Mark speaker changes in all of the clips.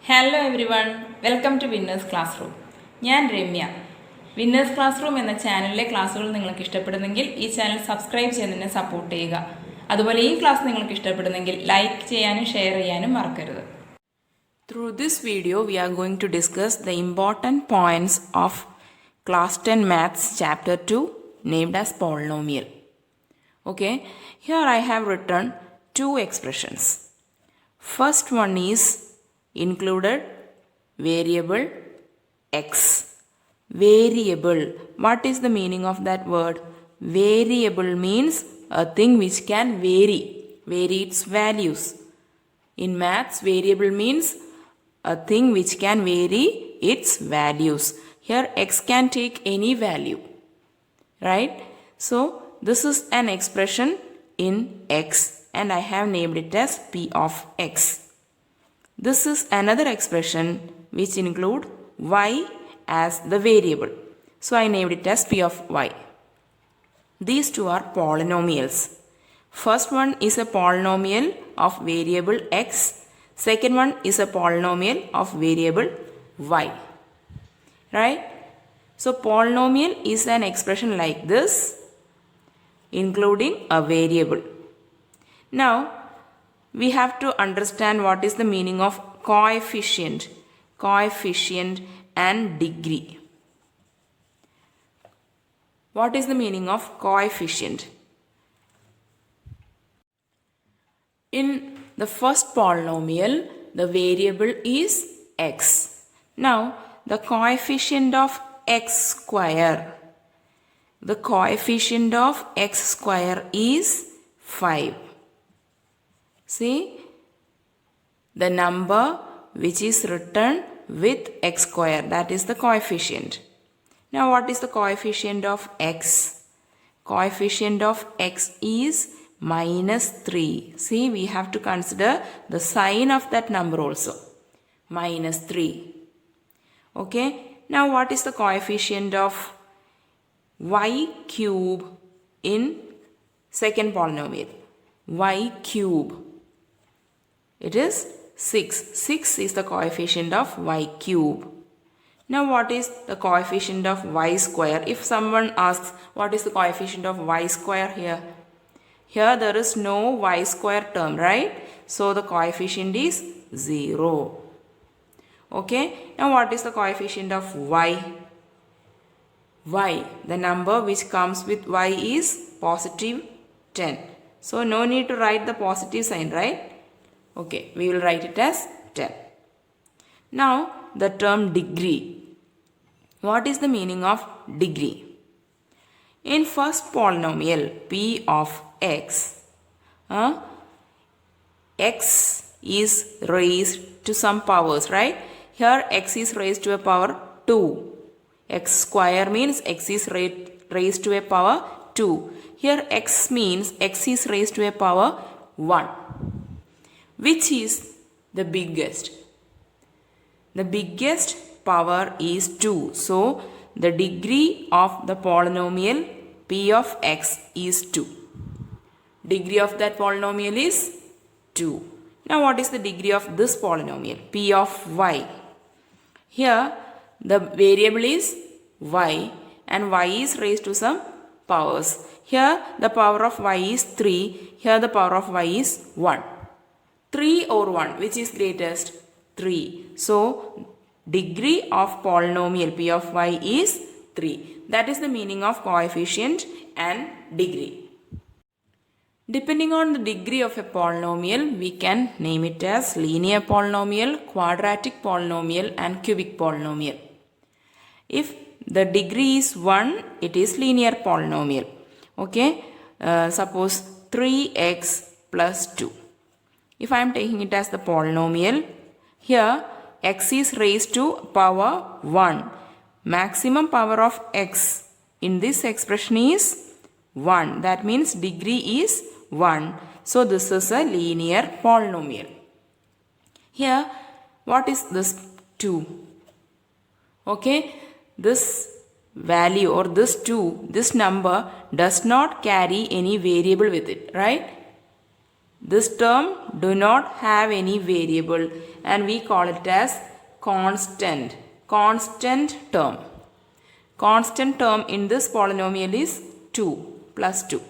Speaker 1: Hello everyone, welcome to winners classroom. ഞാൻ Ramya. Winners class room എന്ന ചാനലിലെ ക്ലാസ്സുകൾ നിങ്ങൾക്ക് ഇഷ്ടപ്പെടുന്നെങ്കിൽ ഈ ചാനൽ സബ്സ്ക്രൈബ് ചെയ്തതിനെ സപ്പോർട്ട് ചെയ്യുക. അതുപോലെ ഈ ക്ലാസ് നിങ്ങൾക്ക് ഇഷ്ടപ്പെടുന്നെങ്കിൽ ലൈക്ക് ചെയ്യാനും ഷെയർ ചെയ്യാനും മറക്കരുത്. Through this video, we are going to discuss the important points of Class 10 Maths Chapter 2 named as Polynomial. Okay, here I have written two expressions. First one is included variable x. Variable. What is the meaning of that word? Variable means a thing which can vary its values. In maths, variable means a thing which can vary its values. Here x can take any value, right? So this is an expression in x and I have named it as p of x. This is another expression which include y as the variable. So I named it as p of y. These two are polynomials. First one is a polynomial of variable x. Second one is a polynomial of variable y. Right? So polynomial is an expression like this, including a variable. Now we have to understand what is the meaning of coefficient and degree. What is the meaning of coefficient? In the first polynomial, the variable is x. Now, the coefficient of x square. The coefficient of x square is 5. See, the number which is written with x square, that is the coefficient. Now, what is the coefficient of x? Coefficient of x is -3. See, we have to consider the sign of that number also. -3. Okay. Now, what is the coefficient of y cube in second polynomial? Y cube. It is 6. 6 is the coefficient of y cube. Now what is the coefficient of y square? If someone asks what is the coefficient of y square here? Here there is no y square term, right? So the coefficient is 0. Okay. Now what is the coefficient of y? Y, the number which comes with y is positive 10. So no need to write the positive sign, right? Okay, we will write it as 10. Now, the term degree. What is the meaning of degree? In first polynomial, p of x, x is raised to some powers, right? Here, x is raised to a power 2. X square means x is raised to a power 2. Here, x means x is raised to a power 1. Which is the biggest? The biggest power is 2. So, the degree of the polynomial p of x is 2. Degree of that polynomial is 2. Now, what is the degree of this polynomial? P of y. Here, the variable is y and y is raised to some powers. Here, the power of y is 3. Here, the power of y is 1. 3 or 1, which is greatest? 3. So, degree of polynomial p of y is 3. That is the meaning of coefficient and degree. Depending on the degree of a polynomial, we can name it as linear polynomial, quadratic polynomial and cubic polynomial. If the degree is 1, it is linear polynomial. Okay, suppose 3x plus 2. If I am taking it as the polynomial, here x is raised to power 1. Maximum power of x in this expression is 1. That means degree is 1. So this is a linear polynomial. Here, what is this 2? Okay, this value or this 2, this number does not carry any variable with it, right? this term do not have any variable and we call it as constant term. Constant term in this polynomial is 2 plus 2.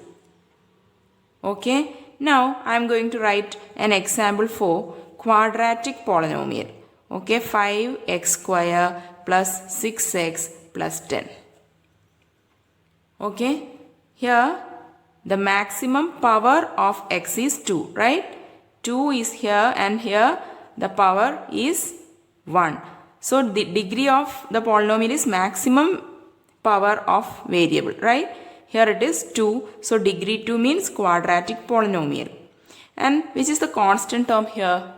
Speaker 1: Okay, now I am going to write an example for quadratic polynomial. Okay, 5x square plus 6x plus 10. Okay, here the maximum power of x is 2, right? 2 is here and here the power is 1. So the degree of the polynomial is maximum power of variable, right? Here it is 2. So degree 2 means quadratic polynomial. And which is the constant term here?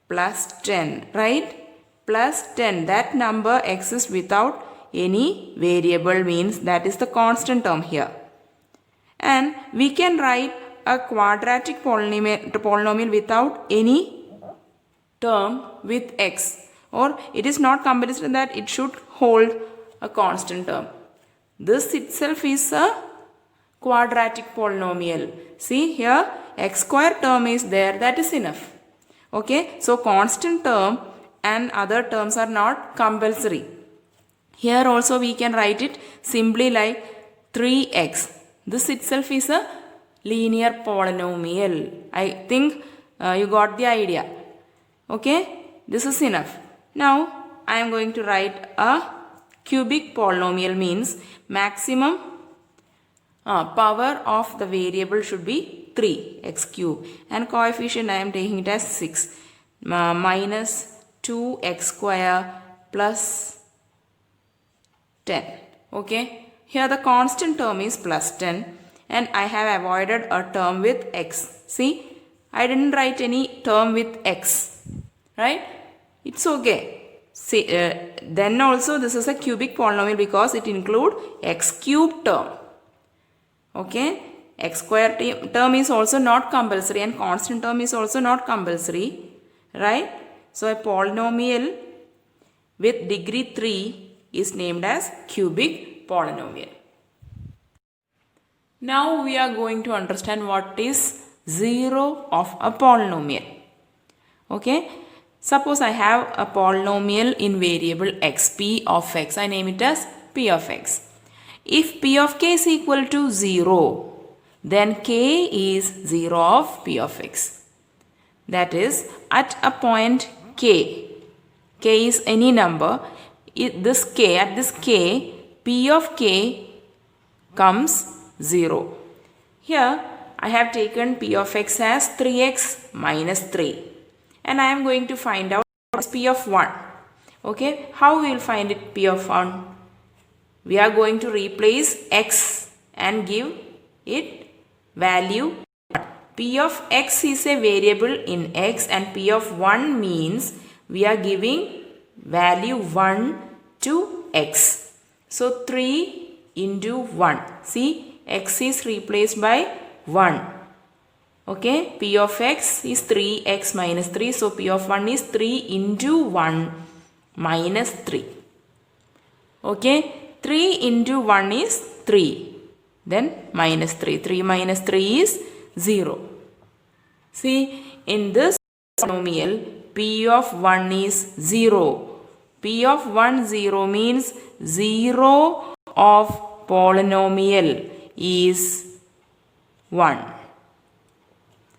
Speaker 1: Plus 10, right? Plus 10. That number exists without any variable means that is the constant term here. And we can write a quadratic polynomial without any term with x. Or it is not compulsory that it should hold a constant term. This itself is a quadratic polynomial. See here x square term is there, that is enough. Okay, so constant term and other terms are not compulsory. Here also we can write it simply like 3x. This itself is a linear polynomial. I think you got the idea. Okay, this is enough. Now I am going to write a cubic polynomial means maximum power of the variable should be 3x cube and coefficient I am taking it as 6 minus 2x square plus 10. Okay, here the constant term is plus 10 and I have avoided a term with x. See, I didn't write any term with x, right? It's okay. See, then also this is a cubic polynomial because it includes x cube term. Okay, x square term is also not compulsory and constant term is also not compulsory, right? So a polynomial with degree 3 is named as cubic polynomial. Now we are going to understand what is 0 of a polynomial. Okay, suppose I have a polynomial in variable x, p of x. I name it as p of x. If p of k is equal to 0, then k is 0 of p of x. That is, at a point k is any number, at this k, p of k comes 0. Here I have taken p of x as 3x minus 3 and I am going to find out what is p of 1. Okay, how we will find it p of 1? We are going to replace x and give it value 1. P of x is a variable in x and p of 1 means we are giving value 1 to x. So 3 into 1. See, x is replaced by 1. Okay, p of x is 3x minus 3. So p of 1 is 3 into 1 minus 3. Okay, 3 into 1 is 3. Then minus 3. 3 minus 3 is 0. See, in this polynomial, p of 1 is 0. P of 1 0 means 0 of polynomial is 1.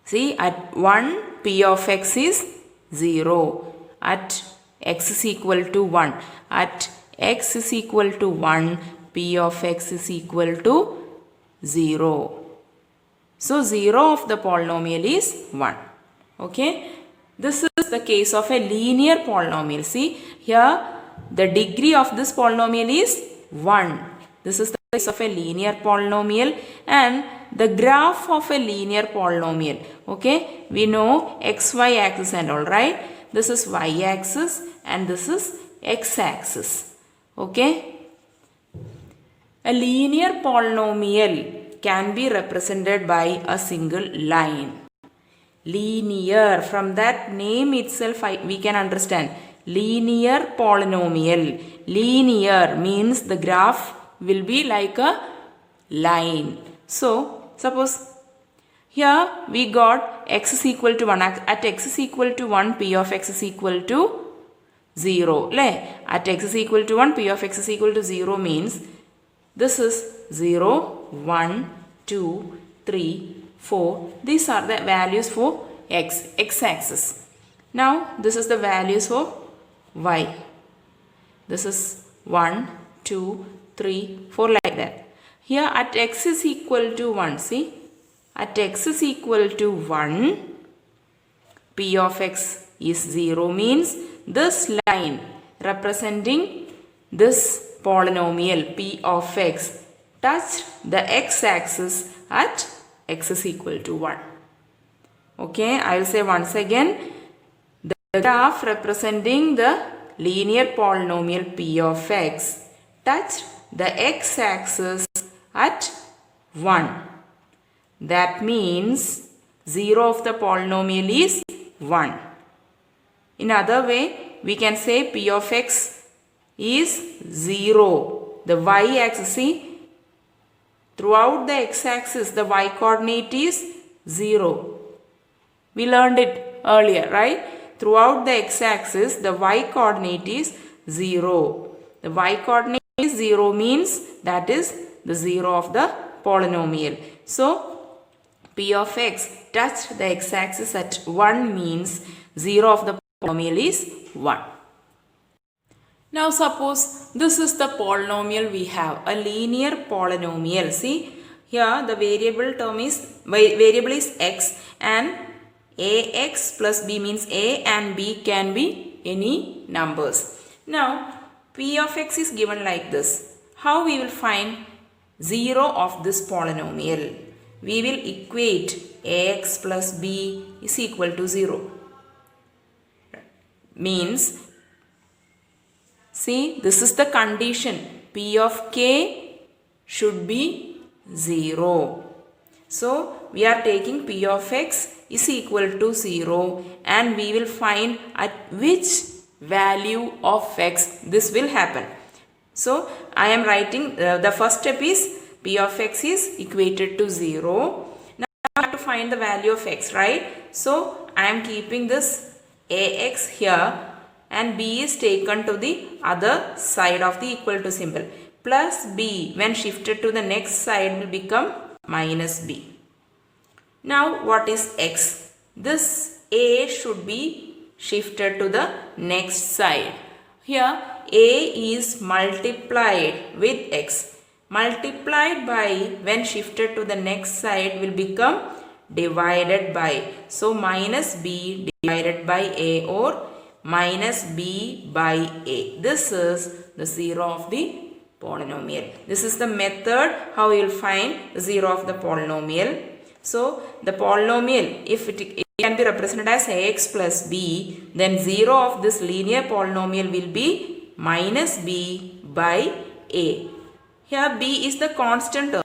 Speaker 1: See, at 1 p of x is 0. At x is equal to 1. At x is equal to 1, p of x is equal to 0. So 0 of the polynomial is 1. Okay. This is the case of a linear polynomial. See, here the degree of this polynomial is 1. This is the case of a linear polynomial and the graph of a linear polynomial. Okay, we know xy axis and all, right? This is y axis and this is x axis. Okay, a linear polynomial can be represented by a single line. Linear, from that name itself we can understand linear polynomial. Linear means the graph will be like a line. So suppose here we got x is equal to 1. At x is equal to 1, p of x is equal to 0. At x is equal to 1, p of x is equal to 0 means this is 0, 1, 2, 3, 4. These are the values for x-axis. Now this is the values for y. This is 1, 2, 3, 4 like that. Here at x is equal to 1, see, at x is equal to 1, p of x is 0 means this line representing this polynomial p of x touched the x-axis at x is equal to 1. Okay, I will say once again, the graph representing the linear polynomial p of x touched the x-axis at 1. That means 0 of the polynomial is 1. In other way, we can say p of x is 0. The y-axis, see, throughout the x-axis, the y-coordinate is 0. We learned it earlier, right? Throughout the x-axis, the y-coordinate is 0. The y-coordinate is 0 means that is the 0 of the polynomial. So, p of x touched the x-axis at 1 means 0 of the polynomial is 1. Now suppose this is the polynomial we have, a linear polynomial. See, here the variable is x, and ax plus b means a and b can be any numbers. Now p of x is given like this. How we will find 0 of this polynomial? We will equate ax plus b is equal to 0. Means, see, this is the condition, p of k should be 0. So, we are taking p of x is equal to 0 and we will find at which value of x this will happen. So, I am writing the first step is p of x is equated to 0. Now, I have to find the value of x, right? So, I am keeping this ax here and b is taken to the other side of the equal to symbol. Plus b when shifted to the next side will become minus b. Now what is x? This a should be shifted to the next side. Here a is multiplied with x. Multiplied by when shifted to the next side will become divided by. So minus b divided by a or minus b by a. This is the 0 of the polynomial. This is the method how you will find the 0 of the polynomial. So the polynomial, if it can be represented as ax plus b, then 0 of this linear polynomial will be minus b by a. Here b is the constant term.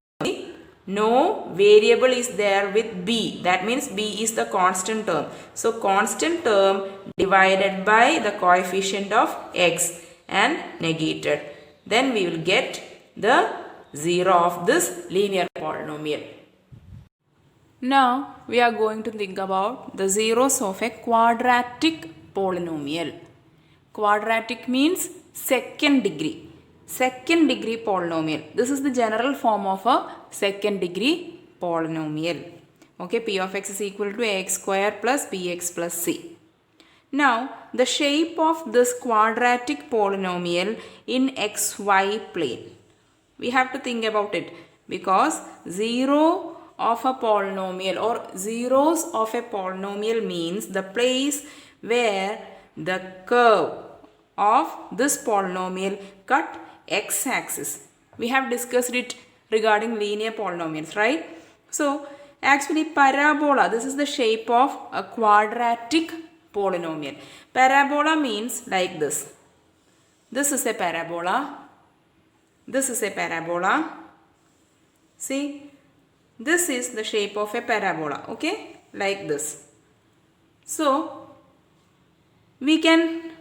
Speaker 1: No variable is there with b. That means b is the constant term. So constant term divided by the coefficient of x and negated. Then we will get the 0 of this linear polynomial. Now we are going to think about the zeros of a quadratic polynomial. Quadratic means second degree. Second degree polynomial. This is the general form of a second degree polynomial. Okay, p of x is equal to ax square plus bx plus c. Now, the shape of this quadratic polynomial in xy plane. We have to think about it because 0 of a polynomial or zeros of a polynomial means the place where the curve of this polynomial cut x-axis. We have discussed it regarding linear polynomials, right? So, actually parabola, this is the shape of a quadratic polynomial. Parabola means like this. This is a parabola. This is a parabola. See, this is the shape of a parabola, okay? Like this. So, we can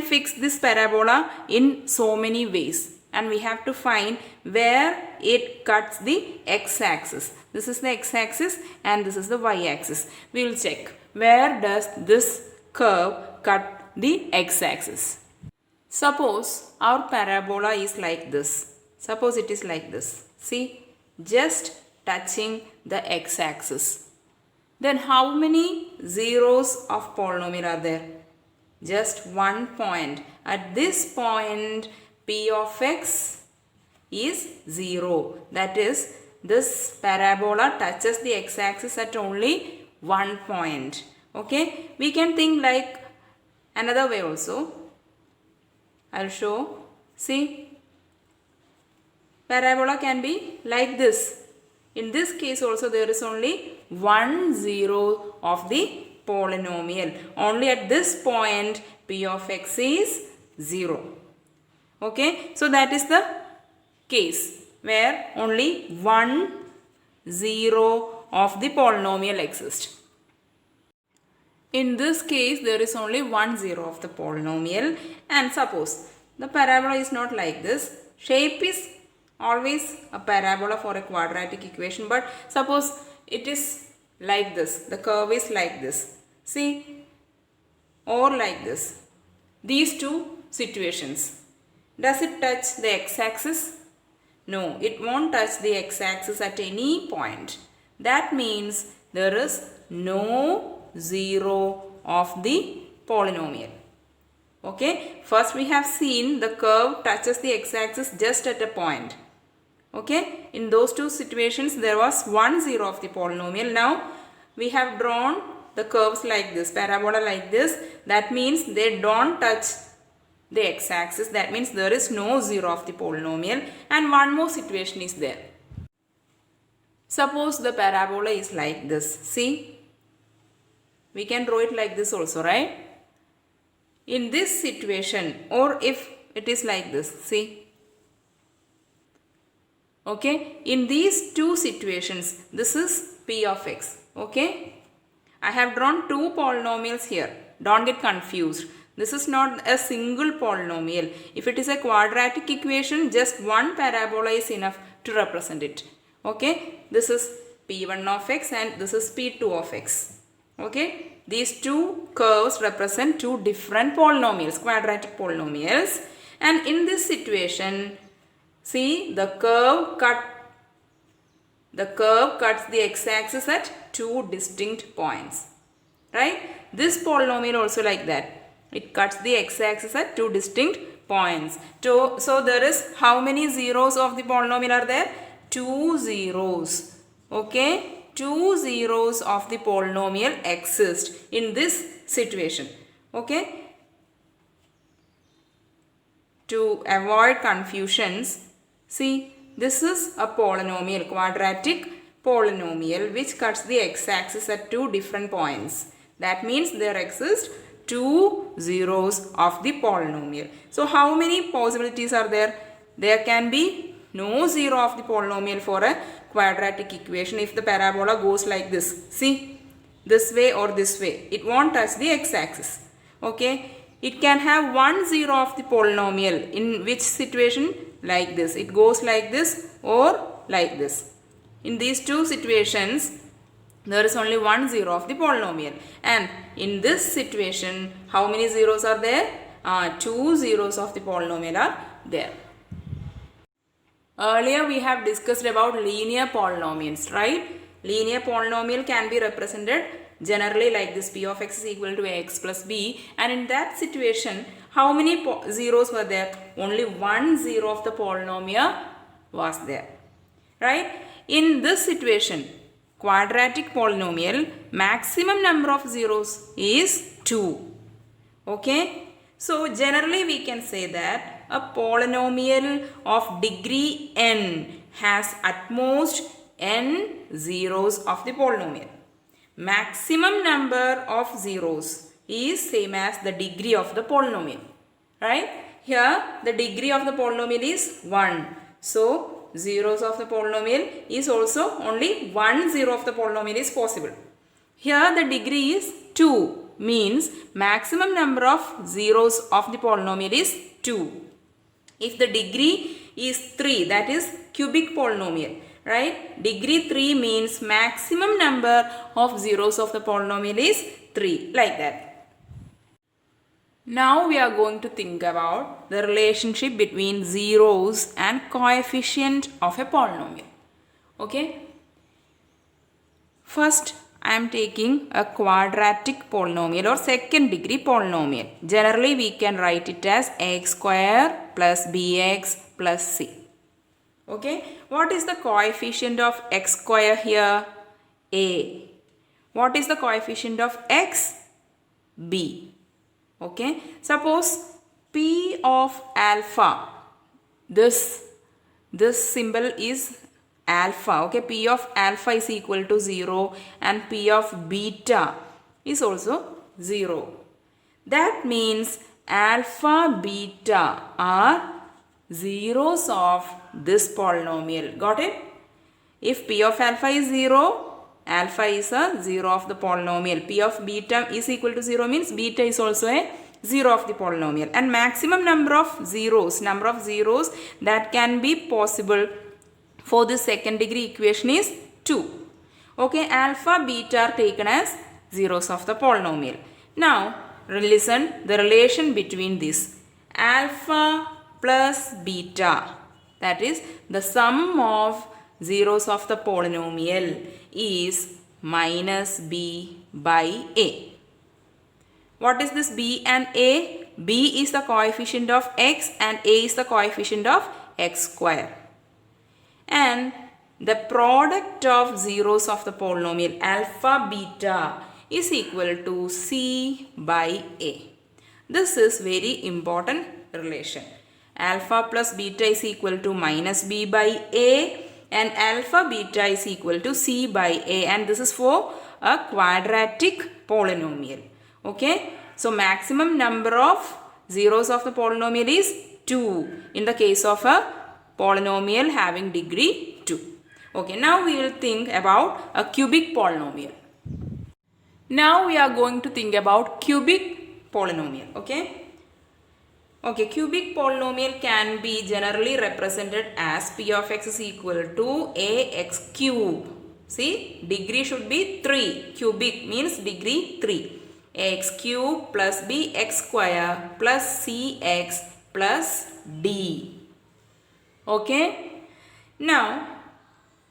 Speaker 1: fix this parabola in so many ways. and we have to find where it cuts the x-axis. This is the x-axis and this is the y-axis. We will check where does this curve cut the x-axis. Suppose our parabola is like this. Suppose it is like this. See, just touching the x-axis. Then how many zeros of polynomial are there? Just one point. At this point, p of x is 0. That is, this parabola touches the x-axis at only one point. Okay, we can think like another way also. I'll show. See, parabola can be like this. In this case also there is only 1 0 of the polynomial. Only at this point p of x is 0. Okay, so that is the case where only 1 0 of the polynomial exists. In this case there is only 1 0 of the polynomial, and suppose the parabola is not like this. Shape is always a parabola for a quadratic equation, but suppose it is like this, the curve is like this, see, or like this. These two situations, does it touch the x-axis? No, it won't touch the x-axis at any point. That means there is no 0 of the polynomial. Okay, first we have seen the curve touches the x-axis just at a point. Okay, in those two situations there was 1 0 of the polynomial. Now we have drawn the curves like this, parabola like this. That means they don't touch the x-axis. That means there is no 0 of the polynomial. And one more situation is there. Suppose the parabola is like this. See, we can draw it like this also, right? In this situation, or if it is like this, see. Okay, in these two situations, this is p of x. Okay, I have drawn two polynomials here. Don't get confused. This is not a single polynomial. If it is a quadratic equation, just one parabola is enough to represent it. Okay, this is p1 of x and this is p2 of x. Okay, these two curves represent two different polynomials, quadratic polynomials. And in this situation, see, the curve cuts the x-axis at two distinct points. Right? This polynomial also like that. It cuts the x-axis at two distinct points. So there is how many zeros of the polynomial are there? 2 zeros. Okay? 2 zeros of the polynomial exist in this situation. Okay? To avoid confusions, see, this is a polynomial, quadratic polynomial which cuts the x-axis at two different points. That means there exist 2 zeros of the polynomial. So how many possibilities are there? There can be no 0 of the polynomial for a quadratic equation if the parabola goes like this. See, this way or this way. It won't touch the x-axis. Okay. It can have 1 0 of the polynomial. In which situation? Like this. It goes like this or like this. In these two situations, there is only 1 0 of the polynomial. And in this situation, how many zeros are there? 2 zeros of the polynomial are there. Earlier we have discussed about linear polynomials, right? Linear polynomial can be represented generally like this, p of x is equal to ax plus b, and in that situation how many zeros were there? Only 1 0 of the polynomial was there, right? In this situation, quadratic polynomial, maximum number of zeros is 2. Okay, so generally we can say that a polynomial of degree n has at most n zeros of the polynomial. Maximum number of zeros is same as the degree of the polynomial, right? Here the degree of the polynomial is 1. So zeros of the polynomial is also only 1 0 of the polynomial is possible. Here the degree is 2, means maximum number of zeros of the polynomial is 2. If the degree is 3, that is cubic polynomial, right? Degree 3 means maximum number of zeros of the polynomial is 3, like that. Now we are going to think about the relationship between zeros and coefficient of a polynomial. Okay. First, I am taking a quadratic polynomial or second degree polynomial. Generally, we can write it as x square plus bx plus c. Okay. What is the coefficient of x square here? A. What is the coefficient of x? B. Okay. Suppose P of alpha, this symbol is alpha. Okay. P of alpha is equal to 0 and P of beta is also 0. That means alpha, beta are zeros of this polynomial. Got it? If P of alpha is 0, alpha is a 0 of the polynomial. P of beta is equal to 0 means beta is also a 0 of the polynomial. And maximum number of zeros that can be possible for the second degree equation is 2. Okay, alpha, beta are taken as zeros of the polynomial. Now, listen the relation between this. Alpha plus beta, that is the sum of zeros of the polynomial is minus b by a. What is this b and a? B is the coefficient of x and a is the coefficient of x square. And the product of zeros of the polynomial alpha beta is equal to c by a. This is very important relation. Alpha plus beta is equal to minus b by a and alpha beta is equal to c by a, and this is for a quadratic polynomial. Okay. So maximum number of zeros of the polynomial is 2 in the case of a polynomial having degree 2. Okay. Now we will think about a cubic polynomial. Now we are going to think about cubic polynomial. Okay. Okay, cubic polynomial can be generally represented as p of x is equal to ax cube. See, degree should be 3. Cubic means degree 3. Ax cube plus bx square plus cx plus d. Okay. Now,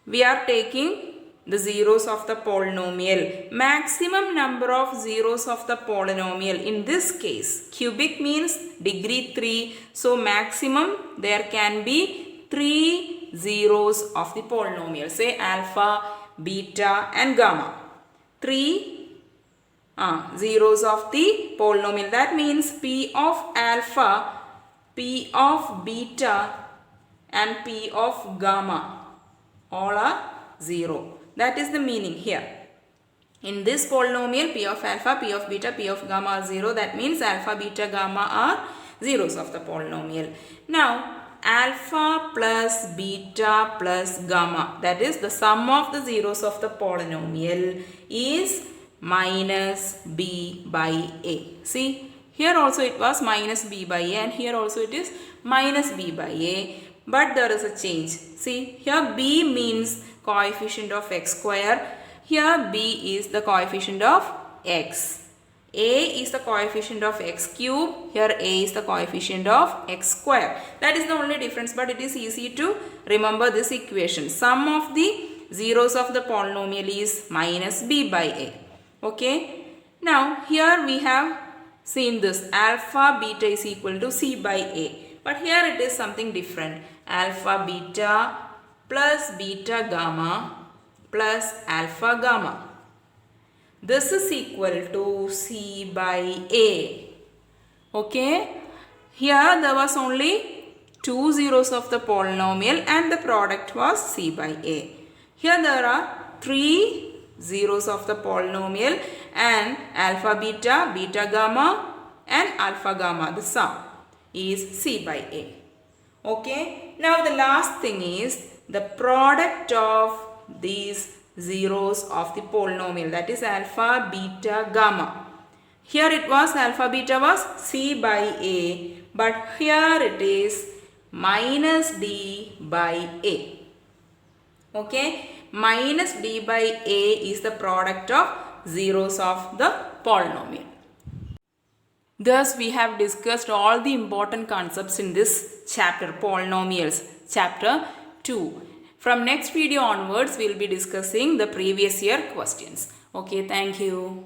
Speaker 1: we are taking the zeros of the polynomial. Maximum number of zeros of the polynomial. In this case, cubic means degree 3. So, maximum there can be 3 zeros of the polynomial. Say alpha, beta and gamma. 3 zeros of the polynomial. That means P of alpha, P of beta and P of gamma all are 0. That is the meaning here. In this polynomial, P of alpha, P of beta, P of gamma are 0. That means alpha, beta, gamma are zeros of the polynomial. Now, alpha plus beta plus gamma, that is the sum of the zeros of the polynomial is minus b by a. See, here also it was minus b by a and here also it is minus b by a. But there is a change. See, here b means coefficient of x square. Here b is the coefficient of x. A is the coefficient of x cube. Here a is the coefficient of x square. That is the only difference, but it is easy to remember this equation. Sum of the zeros of the polynomial is minus b by a. Okay. Now here we have seen this alpha beta is equal to c by a. But here it is something different. Alpha beta plus beta gamma plus alpha gamma. This is equal to c by a. Okay. Here there was only 2 zeros of the polynomial and the product was c by a. Here there are 3 zeros of the polynomial and alpha beta, beta gamma and alpha gamma. The sum is c by a. Okay. Now the last thing is the product of these zeros of the polynomial, that is alpha, beta, gamma. Here it was alpha, beta was c by a, but here it is minus d by a. Okay, minus d by a is the product of zeros of the polynomial. Thus, we have discussed all the important concepts in this chapter, Polynomials, chapter 2. From next video onwards, we will be discussing the previous year questions. Okay, thank you.